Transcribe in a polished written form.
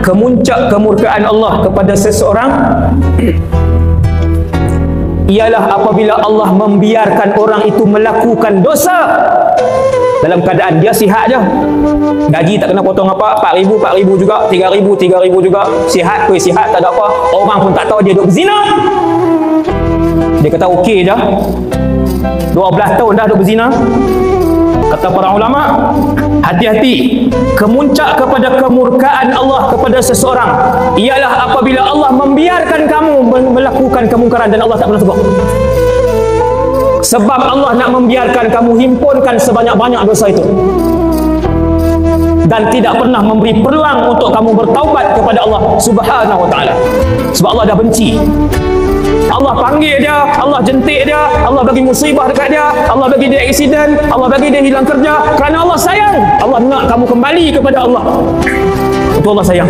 Kemuncak kemurkaan Allah kepada seseorang ialah apabila Allah membiarkan orang itu melakukan dosa dalam keadaan dia sihat je. Gaji tak kena potong apa, 4,000 juga, 3,000 juga. Sihat tak ada apa. Orang pun tak tahu dia duk berzina. Dia kata okey je. 12 tahun dah duk berzina. Kata para ulama, hati-hati. Kemuncak kepada kemurkaan Allah kepada seseorang ialah apabila Allah membiarkan kamu melakukan kemungkaran dan Allah tak pernah tegur. Sebab Allah nak membiarkan kamu himpunkan sebanyak-banyak dosa itu dan tidak pernah memberi peluang untuk kamu bertaubat kepada Allah Subhanahu wa taala. Sebab Allah dah benci. Allah panggil dia, Allah jentik dia, Allah bagi musibah dekat dia, Allah bagi dia aksiden, Allah bagi dia hilang kerja kerana Allah sayang. Allah nak kamu kembali kepada Allah. Itu Allah sayang.